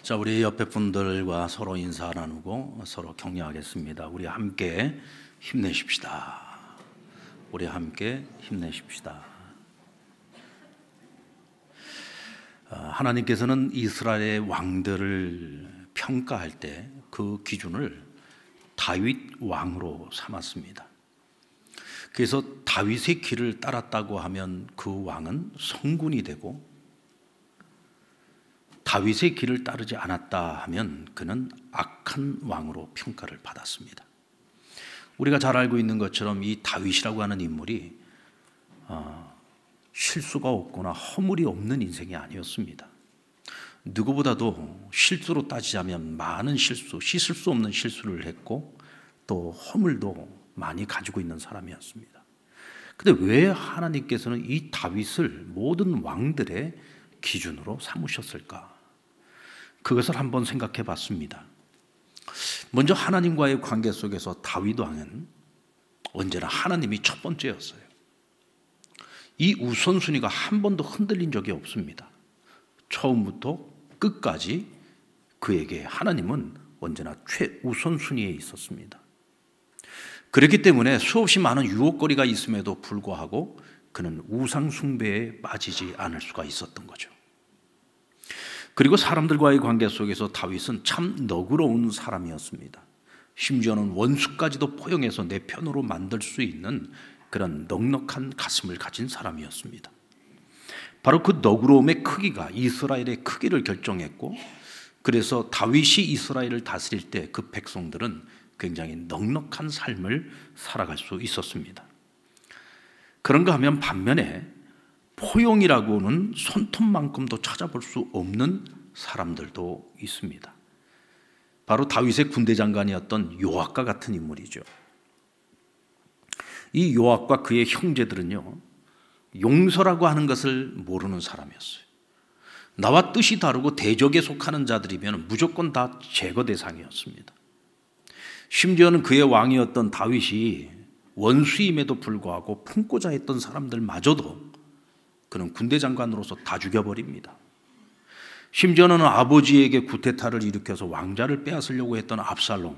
자, 우리 옆에 분들과 서로 인사 나누고 서로 격려하겠습니다. 우리 함께 힘내십시다. 우리 함께 힘내십시다. 하나님께서는 이스라엘의 왕들을 평가할 때 그 기준을 다윗 왕으로 삼았습니다. 그래서 다윗의 길을 따랐다고 하면 그 왕은 성군이 되고, 다윗의 길을 따르지 않았다 하면 그는 악한 왕으로 평가를 받았습니다. 우리가 잘 알고 있는 것처럼 이 다윗이라고 하는 인물이 실수가 없거나 허물이 없는 인생이 아니었습니다. 누구보다도 실수로 따지자면 많은 실수, 씻을 수 없는 실수를 했고 또 허물도 많이 가지고 있는 사람이었습니다. 그런데 왜 하나님께서는 이 다윗을 모든 왕들의 기준으로 삼으셨을까? 그것을 한번 생각해 봤습니다. 먼저 하나님과의 관계 속에서 다윗 왕은 언제나 하나님이 첫 번째였어요. 이 우선순위가 한 번도 흔들린 적이 없습니다. 처음부터 끝까지 그에게 하나님은 언제나 최우선순위에 있었습니다. 그렇기 때문에 수없이 많은 유혹거리가 있음에도 불구하고 그는 우상 숭배에 빠지지 않을 수가 있었던 거죠. 그리고 사람들과의 관계 속에서 다윗은 참 너그러운 사람이었습니다. 심지어는 원수까지도 포용해서 내 편으로 만들 수 있는 그런 넉넉한 가슴을 가진 사람이었습니다. 바로 그 너그러움의 크기가 이스라엘의 크기를 결정했고, 그래서 다윗이 이스라엘을 다스릴 때 그 백성들은 굉장히 넉넉한 삶을 살아갈 수 있었습니다. 그런가 하면 반면에 포용이라고는 손톱만큼도 찾아볼 수 없는 사람들도 있습니다. 바로 다윗의 군대 장관이었던 요압과 같은 인물이죠. 이 요압과 그의 형제들은요, 용서라고 하는 것을 모르는 사람이었어요. 나와 뜻이 다르고 대적에 속하는 자들이면 무조건 다 제거 대상이었습니다. 심지어는 그의 왕이었던 다윗이 원수임에도 불구하고 품고자 했던 사람들마저도 그는 군대 장관으로서 다 죽여버립니다. 심지어는 아버지에게 구테타를 일으켜서 왕자를 빼앗으려고 했던 압살롬,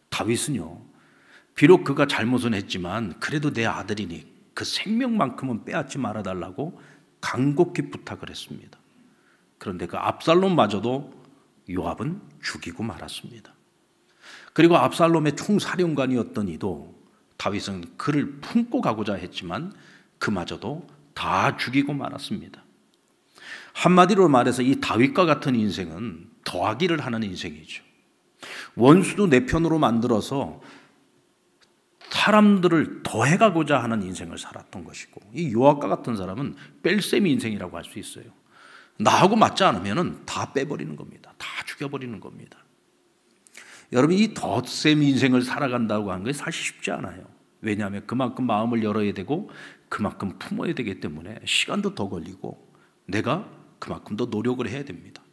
다윗은요, 비록 그가 잘못은 했지만 그래도 내 아들이니 그 생명만큼은 빼앗지 말아달라고 간곡히 부탁을 했습니다. 그런데 그 압살롬마저도 요압은 죽이고 말았습니다. 그리고 압살롬의 총사령관이었던 이도 다윗은 그를 품고 가고자 했지만 그마저도 다 죽이고 말았습니다. 한마디로 말해서 이 다윗과 같은 인생은 더하기를 하는 인생이죠. 원수도 내 편으로 만들어서 사람들을 더해가고자 하는 인생을 살았던 것이고, 이 요압과 같은 사람은 뺄셈이 인생이라고 할 수 있어요. 나하고 맞지 않으면 다 빼버리는 겁니다. 다 죽여버리는 겁니다. 여러분, 이 덧셈 인생을 살아간다고 하는 것이 사실 쉽지 않아요. 왜냐하면 그만큼 마음을 열어야 되고 그만큼 품어야 되기 때문에 시간도 더 걸리고 내가 그만큼 더 노력을 해야 됩니다.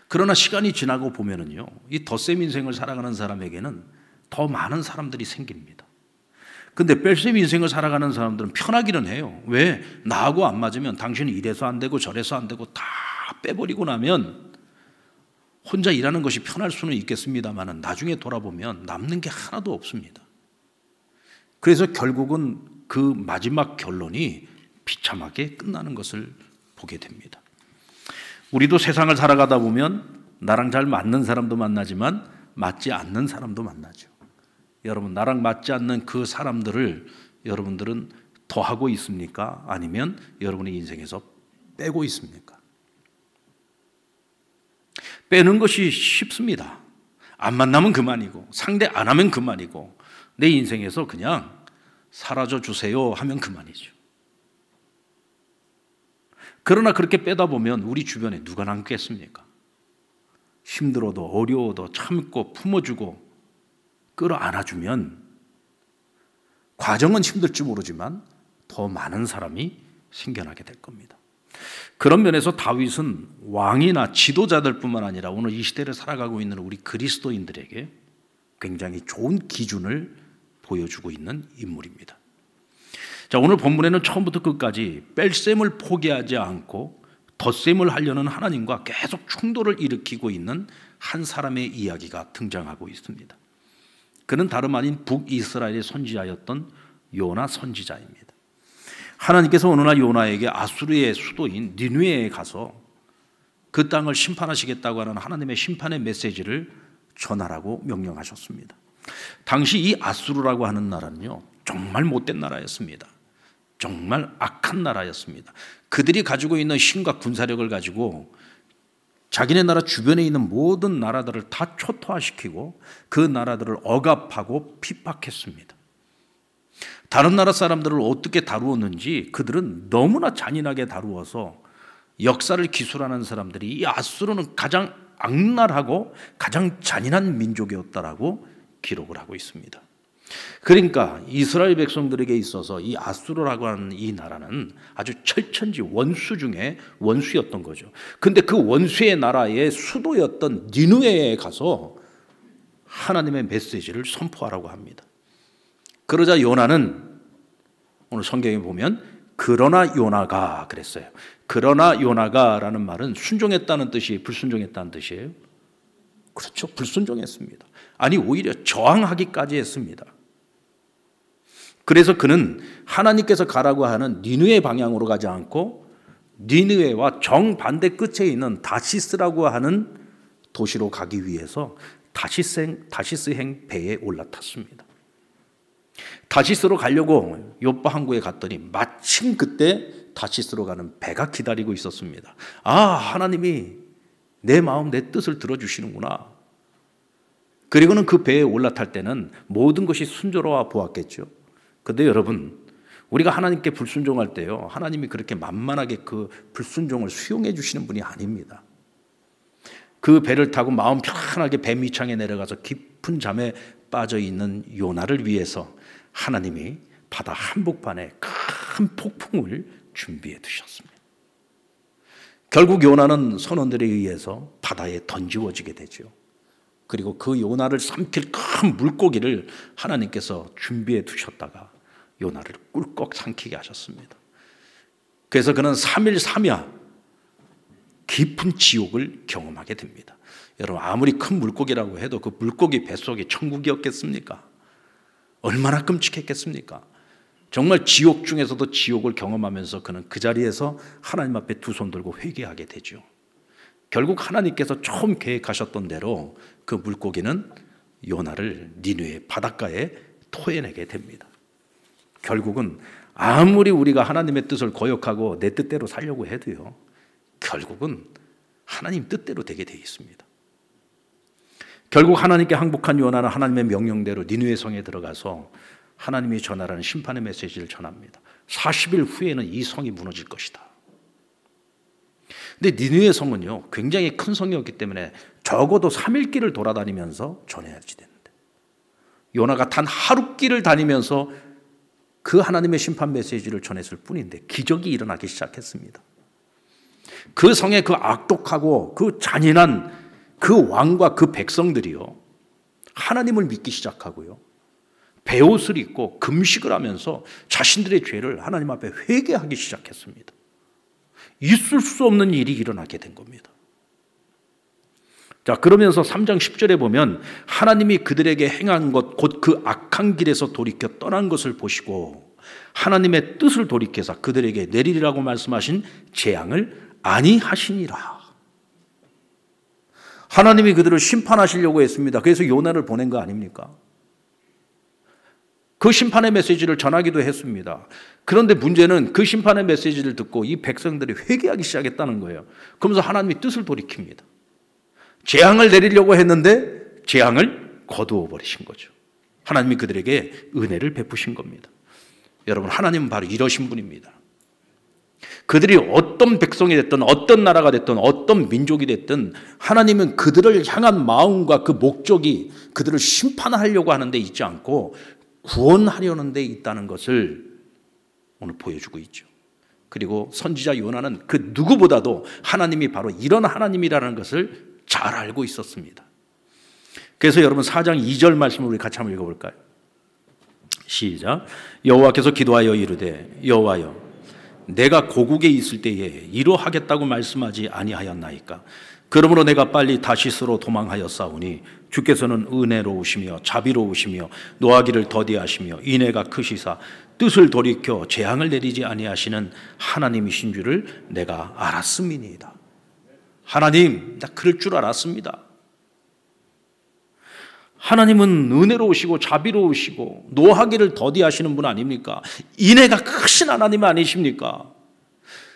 그러나 시간이 지나고 보면은요, 이 덧셈 인생을 살아가는 사람에게는 더 많은 사람들이 생깁니다. 근데 뺄셈 인생을 살아가는 사람들은 편하기는 해요. 왜? 나하고 안 맞으면 당신은 이래서 안 되고 저래서 안 되고 다 빼버리고 나면 혼자 일하는 것이 편할 수는 있겠습니다만 나중에 돌아보면 남는 게 하나도 없습니다. 그래서 결국은 그 마지막 결론이 비참하게 끝나는 것을 보게 됩니다. 우리도 세상을 살아가다 보면 나랑 잘 맞는 사람도 만나지만 맞지 않는 사람도 만나죠. 여러분, 나랑 맞지 않는 그 사람들을 여러분들은 더하고 있습니까? 아니면 여러분의 인생에서 빼고 있습니까? 빼는 것이 쉽습니다. 안 만나면 그만이고 상대 안 하면 그만이고 내 인생에서 그냥 사라져 주세요 하면 그만이죠. 그러나 그렇게 빼다 보면 우리 주변에 누가 남겠습니까? 힘들어도 어려워도 참고 품어주고 끌어안아주면 과정은 힘들지 모르지만 더 많은 사람이 생겨나게 될 겁니다. 그런 면에서 다윗은 왕이나 지도자들뿐만 아니라 오늘 이 시대를 살아가고 있는 우리 그리스도인들에게 굉장히 좋은 기준을 보여주고 있는 인물입니다. 자, 오늘 본문에는 처음부터 끝까지 뺄셈을 포기하지 않고 덧셈을 하려는 하나님과 계속 충돌을 일으키고 있는 한 사람의 이야기가 등장하고 있습니다. 그는 다름 아닌 북이스라엘의 선지자였던 요나 선지자입니다. 하나님께서 어느 날 요나에게 아수르의 수도인 니느웨에 가서 그 땅을 심판하시겠다고 하는 하나님의 심판의 메시지를 전하라고 명령하셨습니다. 당시 이 아수르라고 하는 나라는요, 정말 못된 나라였습니다. 정말 악한 나라였습니다. 그들이 가지고 있는 힘과 군사력을 가지고 자기네 나라 주변에 있는 모든 나라들을 다 초토화시키고 그 나라들을 억압하고 핍박했습니다. 다른 나라 사람들을 어떻게 다루었는지 그들은 너무나 잔인하게 다루어서 역사를 기술하는 사람들이 이 아수르는 가장 악랄하고 가장 잔인한 민족이었다라고 기록을 하고 있습니다. 그러니까 이스라엘 백성들에게 있어서 이 아수르라고 하는 이 나라는 아주 철천지 원수 중에 원수였던 거죠. 근데 그 원수의 나라의 수도였던 니느웨에 가서 하나님의 메시지를 선포하라고 합니다. 그러자 요나는 오늘 성경에 보면 그러나 요나가 그랬어요. 그러나 요나가라는 말은 순종했다는 뜻이 불순종했다는 뜻이에요. 그렇죠. 불순종했습니다. 아니 오히려 저항하기까지 했습니다. 그래서 그는 하나님께서 가라고 하는 니느웨 방향으로 가지 않고 니느웨와 정반대 끝에 있는 다시스라고 하는 도시로 가기 위해서 다시스행 배에 올라탔습니다. 다시스로 가려고 요빠 항구에 갔더니 마침 그때 다시스로 가는 배가 기다리고 있었습니다. 아, 하나님이 내 마음 내 뜻을 들어주시는구나. 그리고는 그 배에 올라탈 때는 모든 것이 순조로워 보았겠죠. 그런데 여러분, 우리가 하나님께 불순종할 때요, 하나님이 그렇게 만만하게 그 불순종을 수용해 주시는 분이 아닙니다. 그 배를 타고 마음 편하게 배 밑창에 내려가서 깊은 잠에 빠져 있는 요나를 위해서 하나님이 바다 한복판에 큰 폭풍을 준비해 두셨습니다. 결국 요나는 선원들에 의해서 바다에 던지워지게 되죠. 그리고 그 요나를 삼킬 큰 물고기를 하나님께서 준비해 두셨다가 요나를 꿀꺽 삼키게 하셨습니다. 그래서 그는 3일 3야 깊은 지옥을 경험하게 됩니다. 여러분, 아무리 큰 물고기라고 해도 그 물고기 뱃속이 천국이었겠습니까? 얼마나 끔찍했겠습니까? 정말 지옥 중에서도 지옥을 경험하면서 그는 그 자리에서 하나님 앞에 두 손 들고 회개하게 되죠. 결국 하나님께서 처음 계획하셨던 대로 그 물고기는 요나를 니느웨 바닷가에 토해내게 됩니다. 결국은 아무리 우리가 하나님의 뜻을 거역하고 내 뜻대로 살려고 해도요, 결국은 하나님 뜻대로 되게 되어 있습니다. 결국 하나님께 항복한 요나는 하나님의 명령대로 니느웨 성에 들어가서 하나님이 전하라는 심판의 메시지를 전합니다. 40일 후에는 이 성이 무너질 것이다. 근데 니느웨 성은요, 굉장히 큰 성이었기 때문에 적어도 3일 길을 돌아다니면서 전해야지 되는데, 요나가 단 하루 길을 다니면서 그 하나님의 심판 메시지를 전했을 뿐인데 기적이 일어나기 시작했습니다. 그 성의 그 악독하고 그 잔인한 그 왕과 그 백성들이요, 하나님을 믿기 시작하고요, 베옷을 입고 금식을 하면서 자신들의 죄를 하나님 앞에 회개하기 시작했습니다. 있을 수 없는 일이 일어나게 된 겁니다. 자, 그러면서 3장 10절에 보면 하나님이 그들에게 행한 것, 곧 그 악한 길에서 돌이켜 떠난 것을 보시고 하나님의 뜻을 돌이켜서 그들에게 내리리라고 말씀하신 재앙을 아니하시니라. 하나님이 그들을 심판하시려고 했습니다. 그래서 요나를 보낸 거 아닙니까? 그 심판의 메시지를 전하기도 했습니다. 그런데 문제는 그 심판의 메시지를 듣고 이 백성들이 회개하기 시작했다는 거예요. 그러면서 하나님이 뜻을 돌이킵니다. 재앙을 내리려고 했는데 재앙을 거두어 버리신 거죠. 하나님이 그들에게 은혜를 베푸신 겁니다. 여러분, 하나님은 바로 이러신 분입니다. 그들이 어떤 백성이 됐든 어떤 나라가 됐든 어떤 민족이 됐든 하나님은 그들을 향한 마음과 그 목적이 그들을 심판하려고 하는 데 있지 않고 구원하려는 데 있다는 것을 오늘 보여주고 있죠. 그리고 선지자 요나는 그 누구보다도 하나님이 바로 이런 하나님이라는 것을 잘 알고 있었습니다. 그래서 여러분 4장 2절 말씀을 우리 같이 한번 읽어볼까요? 시작. 여호와께서 기도하여 이르되 여호와여 내가 고국에 있을 때에 이러하겠다고 말씀하지 아니하였나이까. 그러므로 내가 빨리 다시스로 도망하였사오니 주께서는 은혜로우시며 자비로우시며 노하기를 더디하시며 인애가 크시사 뜻을 돌이켜 재앙을 내리지 아니하시는 하나님이신 줄을 내가 알았음이니이다. 하나님, 나 그럴 줄 알았습니다. 하나님은 은혜로우시고 자비로우시고 노하기를 더디하시는 분 아닙니까? 인애가 크신 하나님 아니십니까?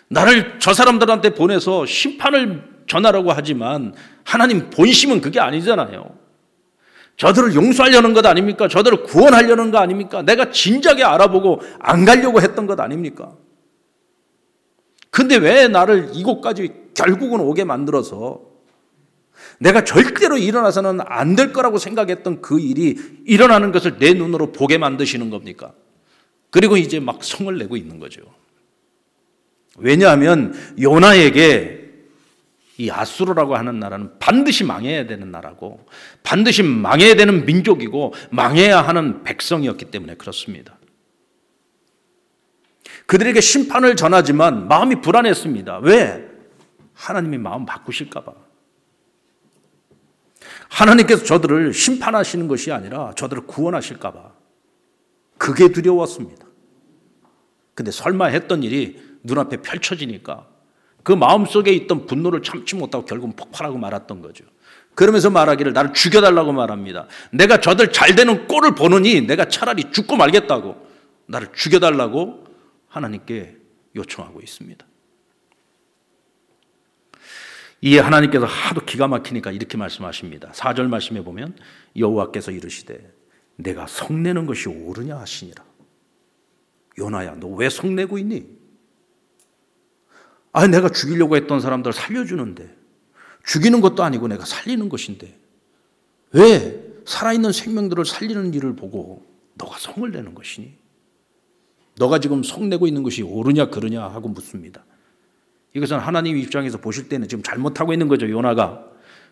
나를 저 사람들한테 보내서 심판을 전하라고 하지만 하나님 본심은 그게 아니잖아요. 저들을 용서하려는 것 아닙니까? 저들을 구원하려는 거 아닙니까? 내가 진작에 알아보고 안 가려고 했던 것 아닙니까? 근데 왜 나를 이곳까지 결국은 오게 만들어서 내가 절대로 일어나서는 안 될 거라고 생각했던 그 일이 일어나는 것을 내 눈으로 보게 만드시는 겁니까? 그리고 이제 막 성을 내고 있는 거죠. 왜냐하면 요나에게 이 아수르라고 하는 나라는 반드시 망해야 되는 나라고 반드시 망해야 되는 민족이고 망해야 하는 백성이었기 때문에 그렇습니다. 그들에게 심판을 전하지만 마음이 불안했습니다. 왜? 하나님이 마음 바꾸실까 봐. 하나님께서 저들을 심판하시는 것이 아니라 저들을 구원하실까 봐. 그게 두려웠습니다. 근데 설마 했던 일이 눈앞에 펼쳐지니까 그 마음속에 있던 분노를 참지 못하고 결국은 폭발하고 말았던 거죠. 그러면서 말하기를 나를 죽여달라고 말합니다. 내가 저들 잘 되는 꼴을 보느니 내가 차라리 죽고 말겠다고 나를 죽여달라고 하나님께 요청하고 있습니다. 이에 하나님께서 하도 기가 막히니까 이렇게 말씀하십니다. 4절 말씀에 보면 여호와께서 이르시되 내가 성내는 것이 옳으냐 하시니라. 요나야, 너 왜 성내고 있니? 내가 죽이려고 했던 사람들 살려주는데, 죽이는 것도 아니고 내가 살리는 것인데 왜 살아있는 생명들을 살리는 일을 보고 너가 성을 내는 것이니? 너가 지금 성내고 있는 것이 옳으냐 그르냐 하고 묻습니다. 이것은 하나님 입장에서 보실 때는 지금 잘못하고 있는 거죠, 요나가.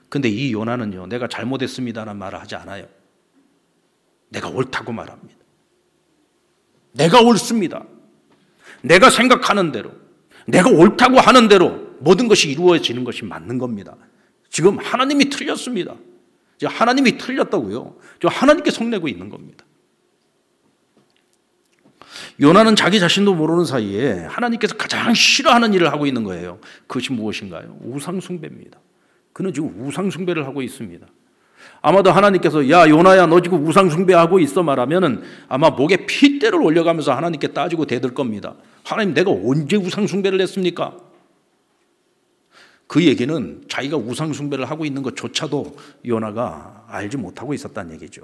근데 이 요나는요, 내가 잘못했습니다라는 말을 하지 않아요. 내가 옳다고 말합니다. 내가 옳습니다. 내가 생각하는 대로, 내가 옳다고 하는 대로 모든 것이 이루어지는 것이 맞는 겁니다. 지금 하나님이 틀렸습니다. 하나님이 틀렸다고요. 하나님께 성내고 있는 겁니다. 요나는 자기 자신도 모르는 사이에 하나님께서 가장 싫어하는 일을 하고 있는 거예요. 그것이 무엇인가요? 우상숭배입니다. 그는 지금 우상숭배를 하고 있습니다. 아마도 하나님께서 야 요나야 너 지금 우상숭배하고 있어 말하면은 아마 목에 핏대를 올려가면서 하나님께 따지고 대들 겁니다. 하나님, 내가 언제 우상숭배를 했습니까? 그 얘기는 자기가 우상숭배를 하고 있는 것조차도 요나가 알지 못하고 있었다는 얘기죠.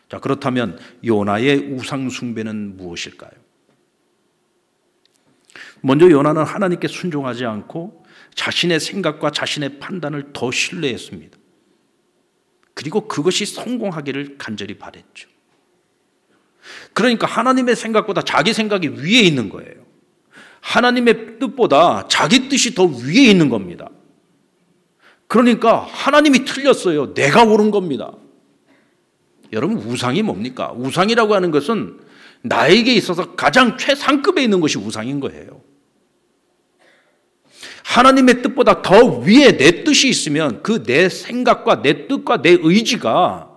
자, 그렇다면 요나의 우상숭배는 무엇일까요? 먼저 요나는 하나님께 순종하지 않고 자신의 생각과 자신의 판단을 더 신뢰했습니다. 그리고 그것이 성공하기를 간절히 바랬죠. 그러니까 하나님의 생각보다 자기 생각이 위에 있는 거예요. 하나님의 뜻보다 자기 뜻이 더 위에 있는 겁니다. 그러니까 하나님이 틀렸어요. 내가 옳은 겁니다. 여러분, 우상이 뭡니까? 우상이라고 하는 것은 나에게 있어서 가장 최상급에 있는 것이 우상인 거예요. 하나님의 뜻보다 더 위에 내 뜻이 있으면 그 내 생각과 내 뜻과 내 의지가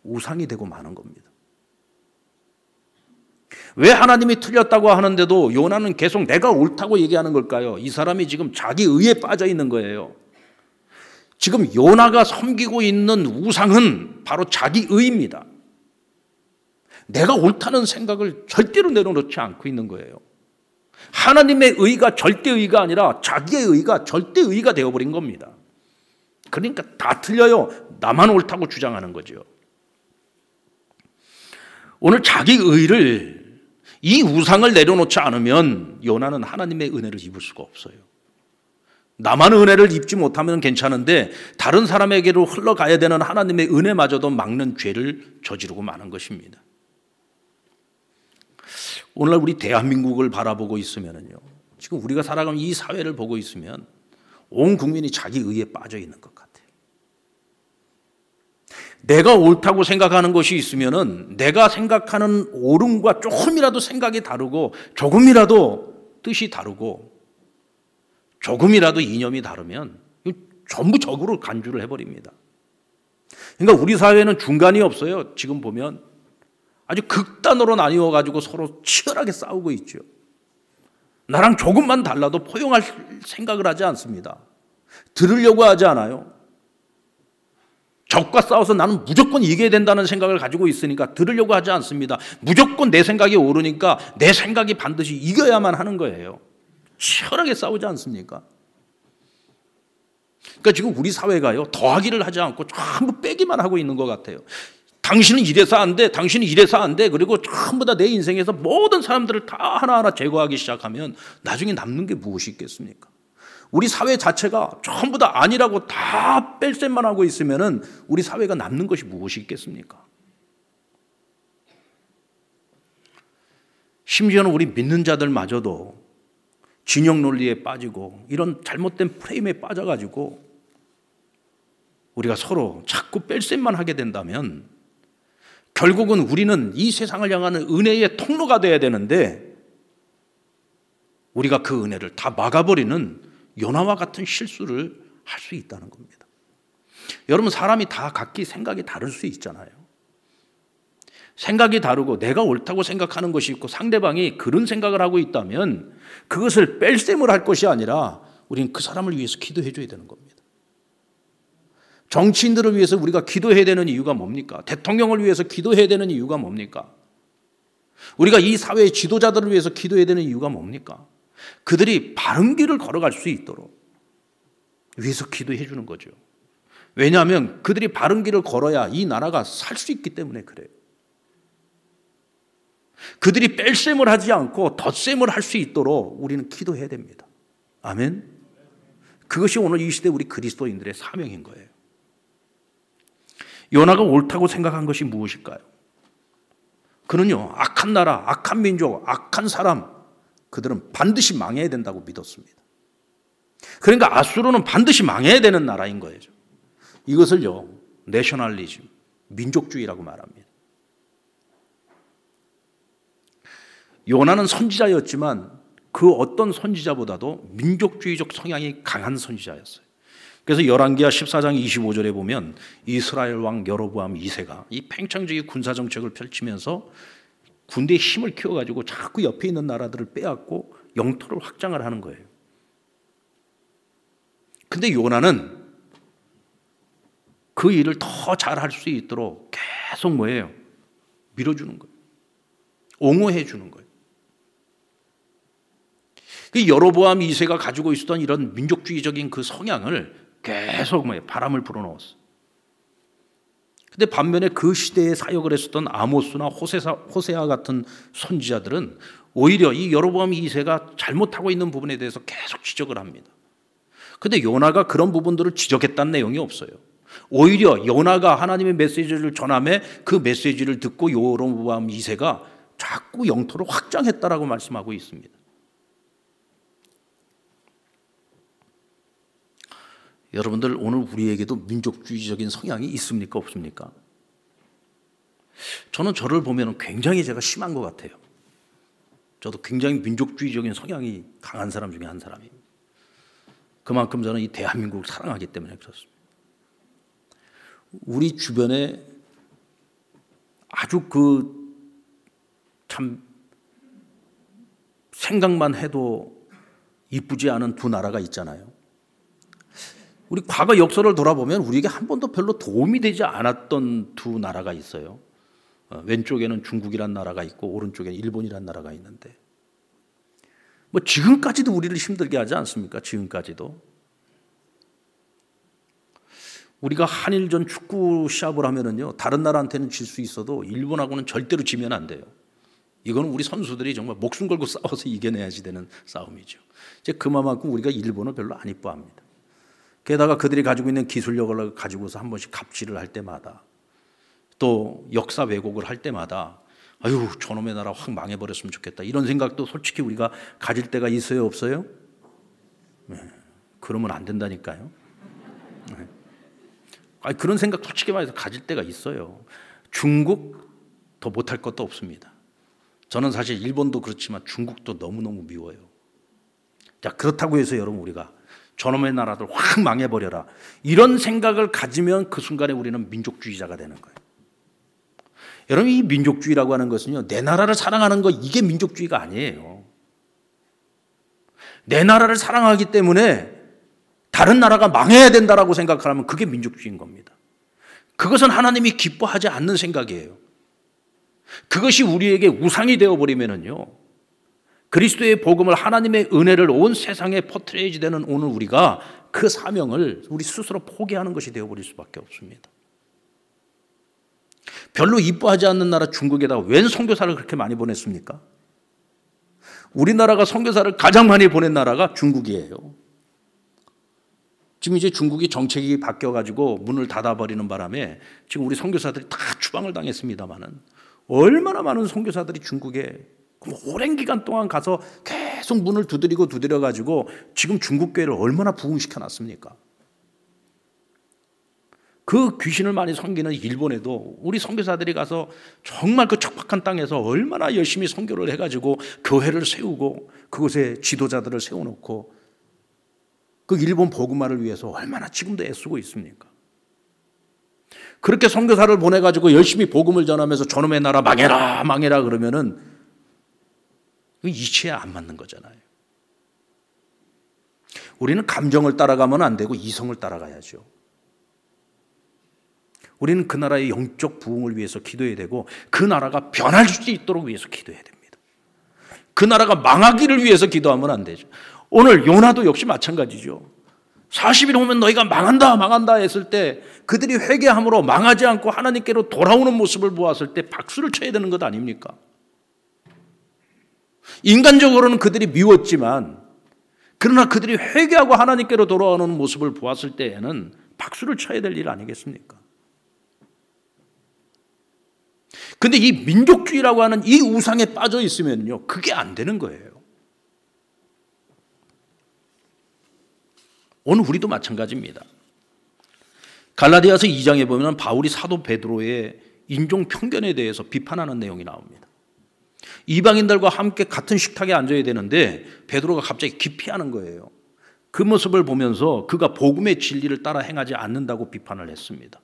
우상이 되고 마는 겁니다. 왜 하나님이 틀렸다고 하는데도 요나는 계속 내가 옳다고 얘기하는 걸까요? 이 사람이 지금 자기 의에 빠져 있는 거예요. 지금 요나가 섬기고 있는 우상은 바로 자기 의입니다. 내가 옳다는 생각을 절대로 내려놓지 않고 있는 거예요. 하나님의 의가 절대의가 아니라 자기의 의가 절대의가 되어버린 겁니다. 그러니까 다 틀려요. 나만 옳다고 주장하는 거죠. 오늘 자기 의를, 이 우상을 내려놓지 않으면 요나는 하나님의 은혜를 입을 수가 없어요. 나만 은혜를 입지 못하면 괜찮은데 다른 사람에게로 흘러가야 되는 하나님의 은혜마저도 막는 죄를 저지르고 마는 것입니다. 오늘날 우리 대한민국을 바라보고 있으면요, 지금 우리가 살아가는 이 사회를 보고 있으면 온 국민이 자기 의에 빠져 있는 것 같아요. 내가 옳다고 생각하는 것이 있으면은 내가 생각하는 옳음과 조금이라도 생각이 다르고 조금이라도 뜻이 다르고 조금이라도 이념이 다르면 전부 적으로 간주를 해버립니다. 그러니까 우리 사회는 중간이 없어요. 지금 보면 아주 극단으로 나뉘어가지고 서로 치열하게 싸우고 있죠. 나랑 조금만 달라도 포용할 생각을 하지 않습니다. 들으려고 하지 않아요. 적과 싸워서 나는 무조건 이겨야 된다는 생각을 가지고 있으니까 들으려고 하지 않습니다. 무조건 내 생각이 옳으니까 내 생각이 반드시 이겨야만 하는 거예요. 치열하게 싸우지 않습니까? 그러니까 지금 우리 사회가요, 더하기를 하지 않고 전부 빼기만 하고 있는 것 같아요. 당신은 이래서 안 돼, 당신은 이래서 안 돼, 그리고 전부 다 내 인생에서 모든 사람들을 다 하나하나 제거하기 시작하면 나중에 남는 게 무엇이 있겠습니까? 우리 사회 자체가 전부 다 아니라고 다 뺄셈만 하고 있으면 우리 사회가 남는 것이 무엇이 있겠습니까? 심지어는 우리 믿는 자들마저도 진영 논리에 빠지고 이런 잘못된 프레임에 빠져가지고 우리가 서로 자꾸 뺄셈만 하게 된다면 결국은 우리는 이 세상을 향하는 은혜의 통로가 되어야 되는데 우리가 그 은혜를 다 막아버리는 요나와 같은 실수를 할 수 있다는 겁니다. 여러분, 사람이 다 각기 생각이 다를 수 있잖아요. 생각이 다르고 내가 옳다고 생각하는 것이 있고 상대방이 그런 생각을 하고 있다면 그것을 뺄셈을 할 것이 아니라 우리는 그 사람을 위해서 기도해 줘야 되는 겁니다. 정치인들을 위해서 우리가 기도해야 되는 이유가 뭡니까? 대통령을 위해서 기도해야 되는 이유가 뭡니까? 우리가 이 사회의 지도자들을 위해서 기도해야 되는 이유가 뭡니까? 그들이 바른 길을 걸어갈 수 있도록 위해서 기도해 주는 거죠. 왜냐하면 그들이 바른 길을 걸어야 이 나라가 살 수 있기 때문에 그래요. 그들이 뺄셈을 하지 않고 덧셈을 할 수 있도록 우리는 기도해야 됩니다. 아멘. 그것이 오늘 이 시대 우리 그리스도인들의 사명인 거예요. 요나가 옳다고 생각한 것이 무엇일까요? 그는요, 악한 나라, 악한 민족, 악한 사람, 그들은 반드시 망해야 된다고 믿었습니다. 그러니까 아수르는 반드시 망해야 되는 나라인 거예요. 이것을요, 내셔널리즘, 민족주의라고 말합니다. 요나는 선지자였지만 그 어떤 선지자보다도 민족주의적 성향이 강한 선지자였어요. 그래서 열왕기하 14장 25절에 보면 이스라엘 왕 여로보암 2세가 이 팽창적인 군사정책을 펼치면서 군대의 힘을 키워가지고 자꾸 옆에 있는 나라들을 빼앗고 영토를 확장을 하는 거예요. 근데 요나는 그 일을 더 잘할 수 있도록 계속 뭐예요? 밀어주는 거예요. 옹호해 주는 거예요. 그 여로보암 2세가 가지고 있었던 이런 민족주의적인 그 성향을 계속 바람을 불어넣었어. 근데 반면에 그 시대에 사역을 했었던 아모스나 호세아 같은 선지자들은 오히려 이 여로보암 2세가 잘못하고 있는 부분에 대해서 계속 지적을 합니다. 근데 요나가 그런 부분들을 지적했다는 내용이 없어요. 오히려 요나가 하나님의 메시지를 전함에 그 메시지를 듣고 여로보암 2세가 자꾸 영토를 확장했다라고 말씀하고 있습니다. 여러분들, 오늘 우리에게도 민족주의적인 성향이 있습니까? 없습니까? 저는 저를 보면 굉장히 제가 심한 것 같아요. 저도 굉장히 민족주의적인 성향이 강한 사람 중에 한 사람입니다. 그만큼 저는 이 대한민국을 사랑하기 때문에 그렇습니다. 우리 주변에 아주 참 생각만 해도 이쁘지 않은 두 나라가 있잖아요. 우리 과거 역사를 돌아보면 우리에게 한 번도 별로 도움이 되지 않았던 두 나라가 있어요. 왼쪽에는 중국이란 나라가 있고 오른쪽에는 일본이란 나라가 있는데 지금까지도 우리를 힘들게 하지 않습니까? 지금까지도. 우리가 한일전 축구 시합을 하면은요, 다른 나라한테는 질 수 있어도 일본하고는 절대로 지면 안 돼요. 이거는 우리 선수들이 정말 목숨 걸고 싸워서 이겨내야지 되는 싸움이죠. 이제 그만큼 우리가 일본을 별로 안 이뻐합니다. 게다가 그들이 가지고 있는 기술력을 가지고서 한 번씩 갑질을 할 때마다 또 역사 왜곡을 할 때마다 아유, 저놈의 나라 확 망해버렸으면 좋겠다, 이런 생각도 솔직히 우리가 가질 때가 있어요, 없어요? 네, 그러면 안 된다니까요. 네. 그런 생각 솔직히 말해서 가질 때가 있어요. 중국 더 못할 것도 없습니다. 저는 사실 일본도 그렇지만 중국도 너무너무 미워요. 자, 그렇다고 해서 여러분 우리가 저놈의 나라들 확 망해버려라, 이런 생각을 가지면 그 순간에 우리는 민족주의자가 되는 거예요. 여러분, 이 민족주의라고 하는 것은요, 내 나라를 사랑하는 거, 이게 민족주의가 아니에요. 내 나라를 사랑하기 때문에 다른 나라가 망해야 된다라고 생각하면 그게 민족주의인 겁니다. 그것은 하나님이 기뻐하지 않는 생각이에요. 그것이 우리에게 우상이 되어버리면은요, 그리스도의 복음을, 하나님의 은혜를 온 세상에 퍼뜨려야지 되는 오늘 우리가 그 사명을 우리 스스로 포기하는 것이 되어버릴 수밖에 없습니다. 별로 이뻐하지 않는 나라 중국에다가 웬 선교사를 그렇게 많이 보냈습니까? 우리나라가 선교사를 가장 많이 보낸 나라가 중국이에요. 지금 이제 중국이 정책이 바뀌어가지고 문을 닫아버리는 바람에 지금 우리 선교사들이 다 추방을 당했습니다마는, 얼마나 많은 선교사들이 중국에 오랜 기간 동안 가서 계속 문을 두드려가지고 지금 중국 교회를 얼마나 부흥시켜 놨습니까? 그 귀신을 많이 섬기는 일본에도 우리 선교사들이 가서 정말 그 척박한 땅에서 얼마나 열심히 선교를 해가지고 교회를 세우고 그곳에 지도자들을 세워놓고 그 일본 복음화를 위해서 얼마나 지금도 애쓰고 있습니까? 그렇게 선교사를 보내가지고 열심히 복음을 전하면서 저놈의 나라 망해라 망해라 그러면은 이치에 안 맞는 거잖아요. 우리는 감정을 따라가면 안 되고 이성을 따라가야죠. 우리는 그 나라의 영적 부흥을 위해서 기도해야 되고, 그 나라가 변할 수 있도록 위해서 기도해야 됩니다. 그 나라가 망하기를 위해서 기도하면 안 되죠. 오늘 요나도 역시 마찬가지죠. 40일 후면 너희가 망한다 했을 때 그들이 회개함으로 망하지 않고 하나님께로 돌아오는 모습을 보았을 때 박수를 쳐야 되는 것 아닙니까? 인간적으로는 그들이 미웠지만, 그러나 그들이 회개하고 하나님께로 돌아오는 모습을 보았을 때에는 박수를 쳐야 될 일 아니겠습니까? 근데 이 민족주의라고 하는 이 우상에 빠져 있으면요, 그게 안 되는 거예요. 오늘 우리도 마찬가지입니다. 갈라디아서 2장에 보면 바울이 사도 베드로의 인종 편견에 대해서 비판하는 내용이 나옵니다. 이방인들과 함께 같은 식탁에 앉아야 되는데 베드로가 갑자기 기피하는 거예요. 그 모습을 보면서 그가 복음의 진리를 따라 행하지 않는다고 비판을 했습니다.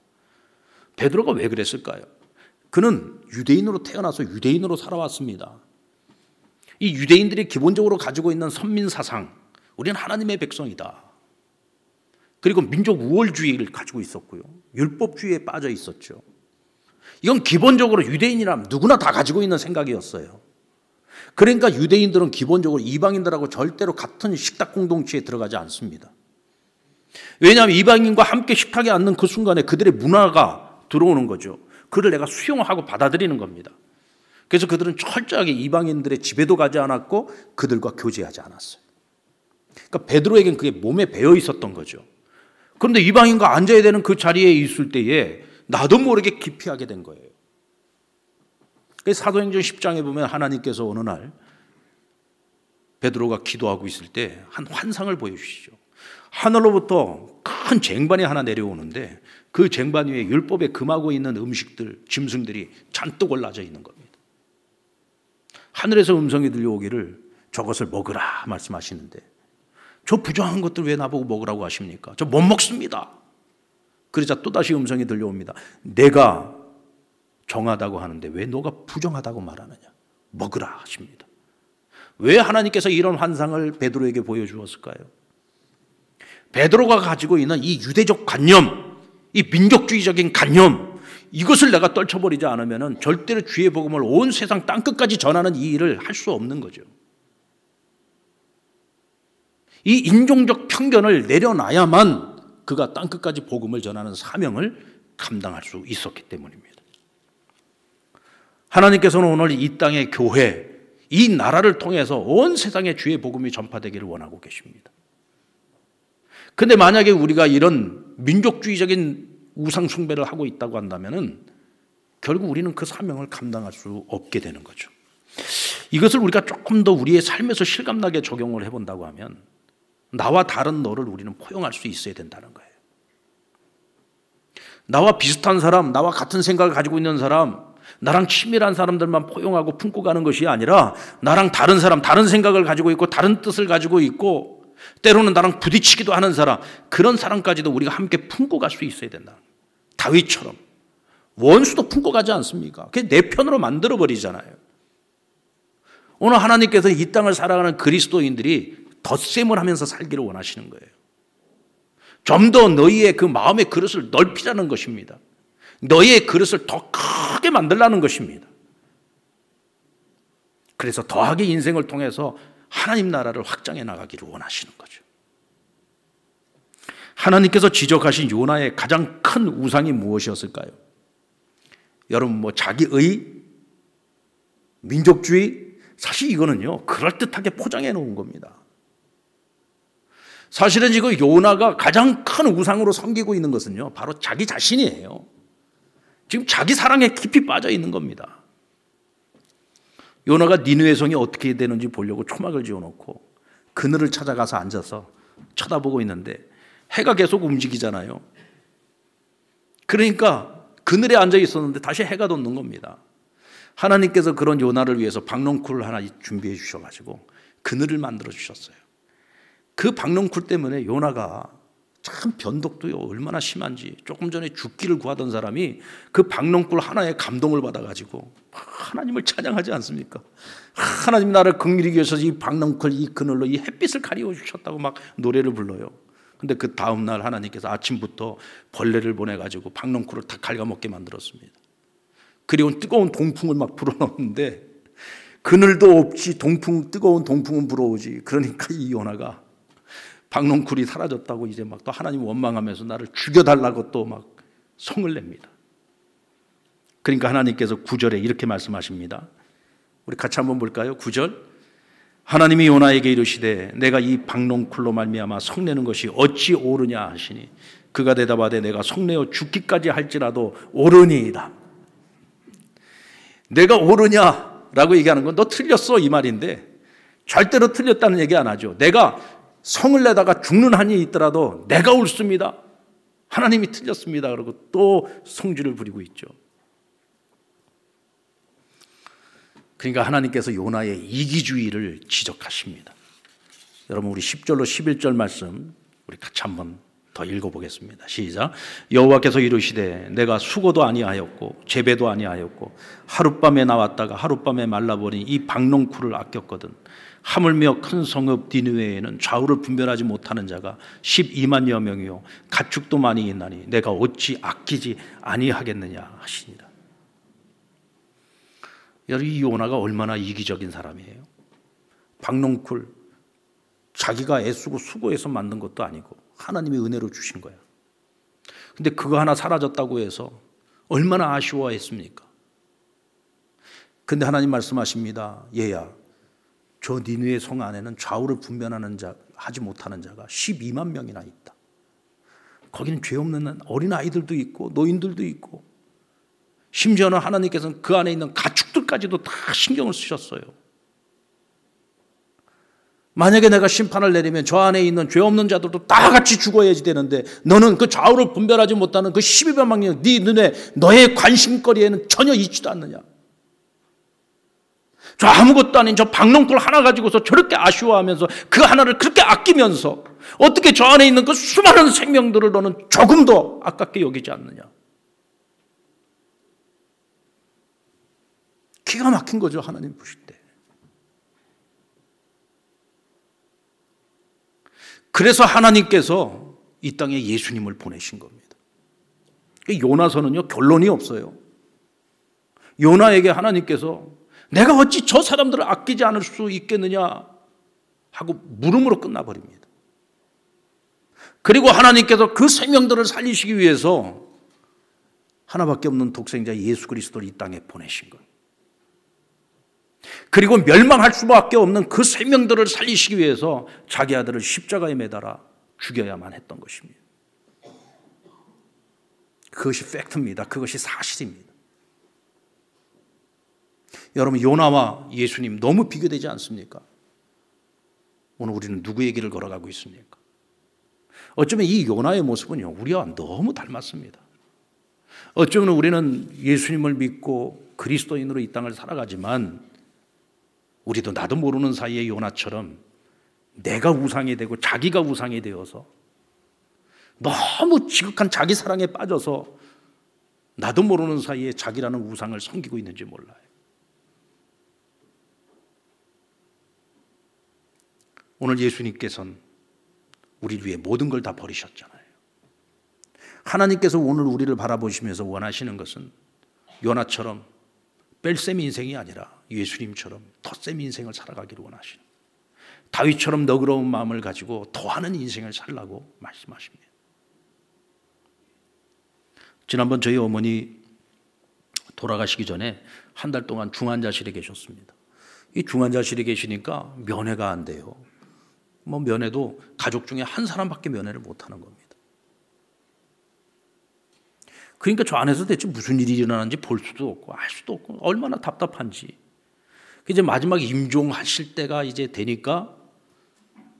베드로가 왜 그랬을까요? 그는 유대인으로 태어나서 유대인으로 살아왔습니다. 이 유대인들이 기본적으로 가지고 있는 선민 사상, 우리는 하나님의 백성이다. 그리고 민족 우월주의를 가지고 있었고요. 율법주의에 빠져 있었죠. 이건 기본적으로 유대인이라면 누구나 다 가지고 있는 생각이었어요. 그러니까 유대인들은 기본적으로 이방인들하고 절대로 같은 식탁 공동체에 들어가지 않습니다. 왜냐하면 이방인과 함께 식탁에 앉는 그 순간에 그들의 문화가 들어오는 거죠. 그를 내가 수용하고 받아들이는 겁니다. 그래서 그들은 철저하게 이방인들의 집에도 가지 않았고 그들과 교제하지 않았어요. 그러니까 베드로에겐 그게 몸에 배어 있었던 거죠. 그런데 이방인과 앉아야 되는 그 자리에 있을 때에 나도 모르게 기피하게 된 거예요. 사도행전 10장에 보면 하나님께서 어느 날 베드로가 기도하고 있을 때 한 환상을 보여주시죠. 하늘로부터 큰 쟁반이 하나 내려오는데 그 쟁반 위에 율법에 금하고 있는 음식들, 짐승들이 잔뜩 올라져 있는 겁니다. 하늘에서 음성이 들려오기를 저것을 먹으라 말씀하시는데, 저 부정한 것들 왜 나보고 먹으라고 하십니까? 저 못 먹습니다. 그러자 또다시 음성이 들려옵니다. 내가 정하다고 하는데 왜 너가 부정하다고 말하느냐? 먹으라 하십니다. 왜 하나님께서 이런 환상을 베드로에게 보여주었을까요? 베드로가 가지고 있는 이 유대적 관념, 이 민족주의적인 관념, 이것을 내가 떨쳐버리지 않으면 절대로 주의 복음을 온 세상 땅끝까지 전하는 이 일을 할 수 없는 거죠. 이 인종적 편견을 내려놔야만 그가 땅끝까지 복음을 전하는 사명을 감당할 수 있었기 때문입니다. 하나님께서는 오늘 이 땅의 교회, 이 나라를 통해서 온 세상에 주의 복음이 전파되기를 원하고 계십니다. 그런데 만약에 우리가 이런 민족주의적인 우상 숭배를 하고 있다고 한다면 결국 우리는 그 사명을 감당할 수 없게 되는 거죠. 이것을 우리가 조금 더 우리의 삶에서 실감나게 적용을 해본다고 하면 나와 다른 너를 우리는 포용할 수 있어야 된다는 거예요. 나와 비슷한 사람, 나와 같은 생각을 가지고 있는 사람, 나랑 친밀한 사람들만 포용하고 품고 가는 것이 아니라 나랑 다른 사람, 다른 생각을 가지고 있고 다른 뜻을 가지고 있고 때로는 나랑 부딪히기도 하는 사람, 그런 사람까지도 우리가 함께 품고 갈 수 있어야 된다. 다윗처럼 원수도 품고 가지 않습니까? 그게 내 편으로 만들어버리잖아요. 오늘 하나님께서 이 땅을 살아가는 그리스도인들이 덧셈을 하면서 살기를 원하시는 거예요. 좀 더 너희의 그 마음의 그릇을 넓히라는 것입니다. 너희의 그릇을 더 크게 만들라는 것입니다. 그래서 더하게 인생을 통해서 하나님 나라를 확장해 나가기를 원하시는 거죠. 하나님께서 지적하신 요나의 가장 큰 우상이 무엇이었을까요? 여러분, 자기의, 민족주의, 사실 이거는요 그럴듯하게 포장해 놓은 겁니다. 사실은 지금 요나가 가장 큰 우상으로 섬기고 있는 것은요 바로 자기 자신이에요. 지금 자기 사랑에 깊이 빠져 있는 겁니다. 요나가 니느웨 성이 어떻게 되는지 보려고 초막을 지어놓고 그늘을 찾아가서 앉아서 쳐다보고 있는데 해가 계속 움직이잖아요. 그러니까 그늘에 앉아 있었는데 다시 해가 돋는 겁니다. 하나님께서 그런 요나를 위해서 박넝쿨을 하나 준비해 주셔가지고 그늘을 만들어 주셨어요. 그 박넝쿨 때문에 요나가 참 변덕도요 얼마나 심한지, 조금 전에 죽기를 구하던 사람이 그 박넝쿨 하나에 감동을 받아가지고 하나님을 찬양하지 않습니까? 하나님 나를 긍휼히 여기셔서 이 박넝쿨 이 그늘로 이 햇빛을 가리워 주셨다고 막 노래를 불러요. 근데 그 다음 날 하나님께서 아침부터 벌레를 보내가지고 박넝쿨을 다 갉아먹게 만들었습니다. 그리고 뜨거운 동풍을 막 불어넣는데 그늘도 없지 뜨거운 동풍은 불어오지. 그러니까 이 요나가 박넝쿨이 사라졌다고 이제 막 또 하나님 원망하면서 나를 죽여달라고 또 막 성을 냅니다. 그러니까 하나님께서 9절에 이렇게 말씀하십니다. 우리 같이 한번 볼까요? 9절. 하나님이 요나에게 이르시되 내가 이 박넝쿨로 말미암아 성내는 것이 어찌 옳으냐 하시니 그가 대답하되 내가 성내어 죽기까지 할지라도 옳으니이다. 내가 옳으냐라고 얘기하는 건 너 틀렸어 이 말인데 절대로 틀렸다는 얘기 안 하죠. 내가 성을 내다가 죽는 한이 있더라도 내가 옳습니다. 하나님이 틀렸습니다. 그러고 또 성질을 부리고 있죠. 그러니까 하나님께서 요나의 이기주의를 지적하십니다. 여러분 우리 10절로 11절 말씀 우리 같이 한번 더 읽어보겠습니다. 시작. 여호와께서 이르시되 내가 수고도 아니하였고 재배도 아니하였고 하룻밤에 나왔다가 하룻밤에 말라버린 이 박넝쿨을 아꼈거든. 하물며 큰 성읍 니느웨에는 좌우를 분별하지 못하는 자가 12만여 명이요 가축도 많이 있나니 내가 어찌 아끼지 아니하겠느냐 하시니라. 여러분 이 요나가 얼마나 이기적인 사람이에요. 박넝쿨 자기가 애쓰고 수고해서 만든 것도 아니고 하나님의 은혜로 주신 거야. 근데 그거 하나 사라졌다고 해서 얼마나 아쉬워했습니까? 근데 하나님 말씀하십니다. 얘야 저 니느웨 성 안에는 좌우를 분별하는 자 하지 못하는 자가 12만 명이나 있다. 거기는 죄 없는 어린 아이들도 있고 노인들도 있고 심지어는 하나님께서는 그 안에 있는 가축들까지도 다 신경을 쓰셨어요. 만약에 내가 심판을 내리면 저 안에 있는 죄 없는 자들도 다 같이 죽어야지 되는데 너는 그 좌우를 분별하지 못하는 그 12만 명 네 눈에 너의 관심거리에는 전혀 있지도 않느냐. 저 아무것도 아닌 저 박넝쿨 하나 가지고서 저렇게 아쉬워하면서 그 하나를 그렇게 아끼면서 어떻게 저 안에 있는 그 수많은 생명들을 너는 조금도 아깝게 여기지 않느냐. 기가 막힌 거죠. 하나님 보실 때. 그래서 하나님께서 이 땅에 예수님을 보내신 겁니다. 요나서는요 결론이 없어요. 요나에게 하나님께서 내가 어찌 저 사람들을 아끼지 않을 수 있겠느냐 하고 물음으로 끝나버립니다. 그리고 하나님께서 그 생명들을 살리시기 위해서 하나밖에 없는 독생자 예수 그리스도를 이 땅에 보내신 거예요. 그리고 멸망할 수밖에 없는 그 생명들을 살리시기 위해서 자기 아들을 십자가에 매달아 죽여야만 했던 것입니다. 그것이 팩트입니다. 그것이 사실입니다. 여러분 요나와 예수님 너무 비교되지 않습니까? 오늘 우리는 누구 얘기를 걸어가고 있습니까? 어쩌면 이 요나의 모습은요 우리와 너무 닮았습니다. 어쩌면 우리는 예수님을 믿고 그리스도인으로 이 땅을 살아가지만 우리도 나도 모르는 사이에 요나처럼 내가 우상이 되고 자기가 우상이 되어서 너무 지극한 자기 사랑에 빠져서 나도 모르는 사이에 자기라는 우상을 섬기고 있는지 몰라요. 오늘 예수님께서는 우리를 위해 모든 걸 다 버리셨잖아요. 하나님께서 오늘 우리를 바라보시면서 원하시는 것은 요나처럼 뺄셈 인생이 아니라 예수님처럼 덧셈 인생을 살아가기를 원하시는, 다윗처럼 너그러운 마음을 가지고 더하는 인생을 살라고 말씀하십니다. 지난번 저희 어머니 돌아가시기 전에 한 달 동안 중환자실에 계셨습니다. 이 중환자실에 계시니까 면회가 안 돼요. 면회도 가족 중에 한 사람밖에 면회를 못 하는 겁니다. 그러니까 저 안에서 대체 무슨 일이 일어나는지 볼 수도 없고 알 수도 없고 얼마나 답답한지. 이제 마지막 임종하실 때가 이제 되니까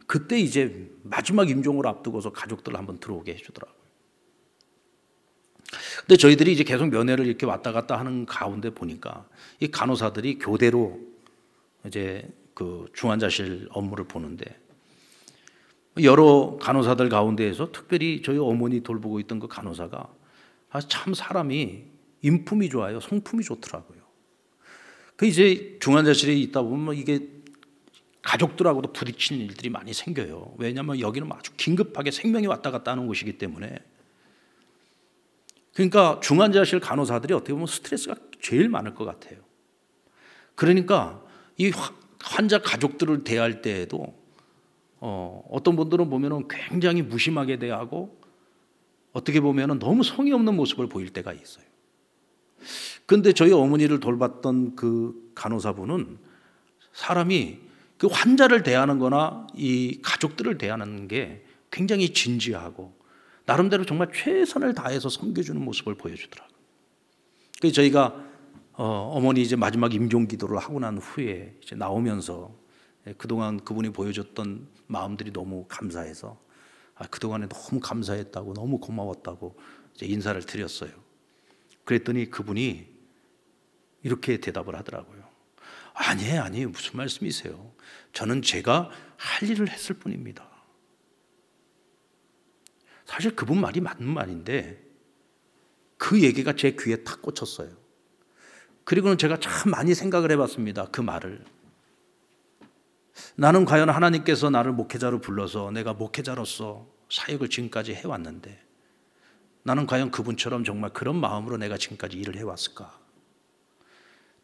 그때 이제 마지막 임종을 앞두고서 가족들 한번 들어오게 해주더라고요. 근데 저희들이 이제 계속 면회를 이렇게 왔다 갔다 하는 가운데 보니까 이 간호사들이 교대로 이제 그 중환자실 업무를 보는데 여러 간호사들 가운데에서 특별히 저희 어머니 돌보고 있던 그 간호사가 참 사람이 인품이 좋아요. 성품이 좋더라고요. 그 이제 중환자실에 있다 보면 이게 가족들하고도 부딪히는 일들이 많이 생겨요. 왜냐하면 여기는 아주 긴급하게 생명이 왔다 갔다 하는 곳이기 때문에. 그러니까 중환자실 간호사들이 어떻게 보면 스트레스가 제일 많을 것 같아요. 그러니까 이 환자 가족들을 대할 때에도 어떤 분들은 보면은 굉장히 무심하게 대하고 어떻게 보면은 너무 성의 없는 모습을 보일 때가 있어요. 그런데 저희 어머니를 돌봤던 그 간호사분은 사람이 그 환자를 대하는 거나 이 가족들을 대하는 게 굉장히 진지하고 나름대로 정말 최선을 다해서 섬겨주는 모습을 보여주더라고요. 그래서 저희가 어머니 이제 마지막 임종 기도를 하고 난 후에 이제 나오면서 그동안 그분이 보여줬던 마음들이 너무 감사해서 그동안에 너무 감사했다고 너무 고마웠다고 이제 인사를 드렸어요. 그랬더니 그분이 이렇게 대답을 하더라고요. 아니에요. 무슨 말씀이세요? 저는 제가 할 일을 했을 뿐입니다. 사실 그분 말이 맞는 말인데 그 얘기가 제 귀에 탁 꽂혔어요. 그리고는 제가 참 많이 생각을 해봤습니다. 그 말을. 나는 과연 하나님께서 나를 목회자로 불러서 내가 목회자로서 사역을 지금까지 해왔는데 나는 과연 그분처럼 정말 그런 마음으로 내가 지금까지 일을 해왔을까?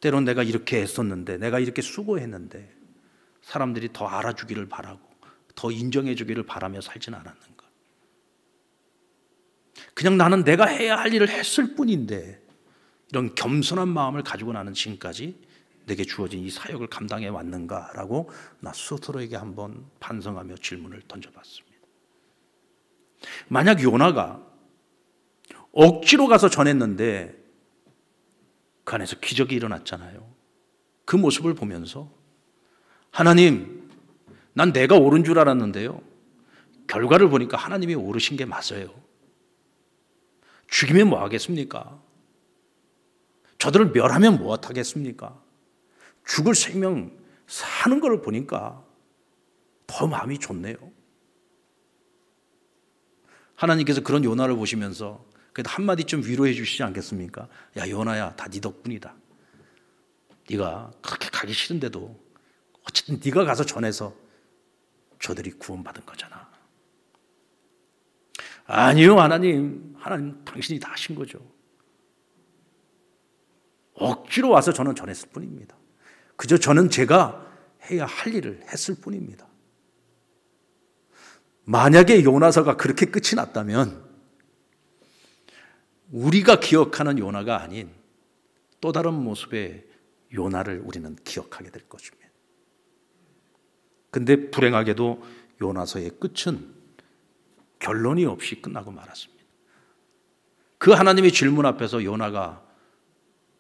때론 내가 이렇게 애썼는데 내가 이렇게 수고했는데 사람들이 더 알아주기를 바라고 더 인정해주기를 바라며 살진 않았는가? 그냥 나는 내가 해야 할 일을 했을 뿐인데 이런 겸손한 마음을 가지고 나는 지금까지 내게 주어진 이 사역을 감당해 왔는가라고 나 스스로에게 한번 반성하며 질문을 던져봤습니다. 만약 요나가 억지로 가서 전했는데 그 안에서 기적이 일어났잖아요. 그 모습을 보면서 하나님, 난 내가 옳은 줄 알았는데요. 결과를 보니까 하나님이 옳으신 게 맞아요. 죽이면 뭐 하겠습니까? 저들을 멸하면 뭐 하겠습니까? 죽을 생명 사는 걸 보니까 더 마음이 좋네요. 하나님께서 그런 요나를 보시면서 그래도 한마디 좀 위로해 주시지 않겠습니까? 야, 요나야, 다 네 덕분이다. 네가 그렇게 가기 싫은데도 어쨌든 네가 가서 전해서 저들이 구원받은 거잖아. 아니요, 하나님 당신이 다 하신 거죠. 억지로 와서 저는 전했을 뿐입니다. 그저 저는 제가 해야 할 일을 했을 뿐입니다. 만약에 요나서가 그렇게 끝이 났다면 우리가 기억하는 요나가 아닌 또 다른 모습의 요나를 우리는 기억하게 될 것입니다. 근데 불행하게도 요나서의 끝은 결론이 없이 끝나고 말았습니다. 그 하나님의 질문 앞에서 요나가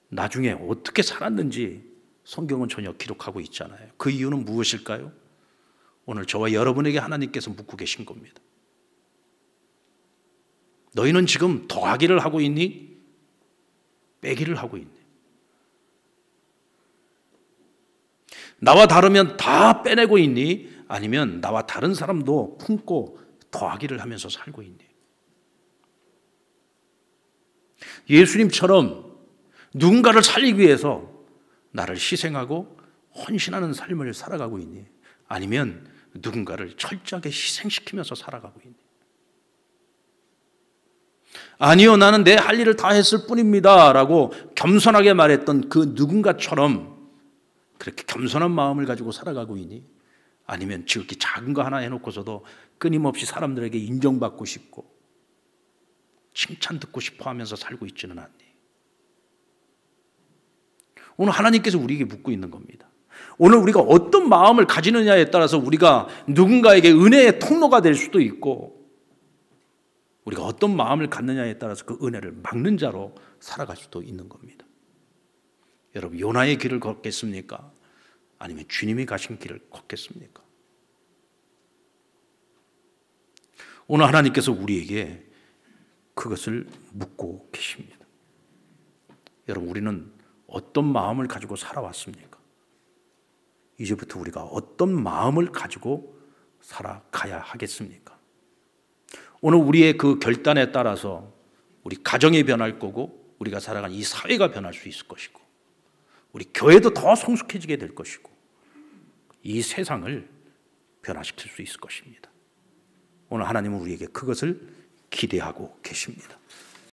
나중에 어떻게 살았는지 성경은 전혀 기록하고 있잖아요. 그 이유는 무엇일까요? 오늘 저와 여러분에게 하나님께서 묻고 계신 겁니다. 너희는 지금 더하기를 하고 있니? 빼기를 하고 있네. 나와 다르면 다 빼내고 있니? 아니면 나와 다른 사람도 품고 더하기를 하면서 살고 있니? 예수님처럼 누군가를 살리기 위해서 나를 희생하고 헌신하는 삶을 살아가고 있니? 아니면 누군가를 철저하게 희생시키면서 살아가고 있니? 아니요, 나는 내 할 일을 다 했을 뿐입니다 라고 겸손하게 말했던 그 누군가처럼 그렇게 겸손한 마음을 가지고 살아가고 있니? 아니면 지극히 작은 거 하나 해놓고서도 끊임없이 사람들에게 인정받고 싶고 칭찬 듣고 싶어 하면서 살고 있지는 않니? 오늘 하나님께서 우리에게 묻고 있는 겁니다. 오늘 우리가 어떤 마음을 가지느냐에 따라서 우리가 누군가에게 은혜의 통로가 될 수도 있고, 우리가 어떤 마음을 갖느냐에 따라서 그 은혜를 막는 자로 살아갈 수도 있는 겁니다. 여러분, 요나의 길을 걷겠습니까? 아니면 주님이 가신 길을 걷겠습니까? 오늘 하나님께서 우리에게 그것을 묻고 계십니다. 여러분, 우리는 어떤 마음을 가지고 살아왔습니까? 이제부터 우리가 어떤 마음을 가지고 살아가야 하겠습니까? 오늘 우리의 그 결단에 따라서 우리 가정이 변할 거고, 우리가 살아가는 이 사회가 변할 수 있을 것이고, 우리 교회도 더 성숙해지게 될 것이고, 이 세상을 변화시킬 수 있을 것입니다. 오늘 하나님은 우리에게 그것을 기대하고 계십니다.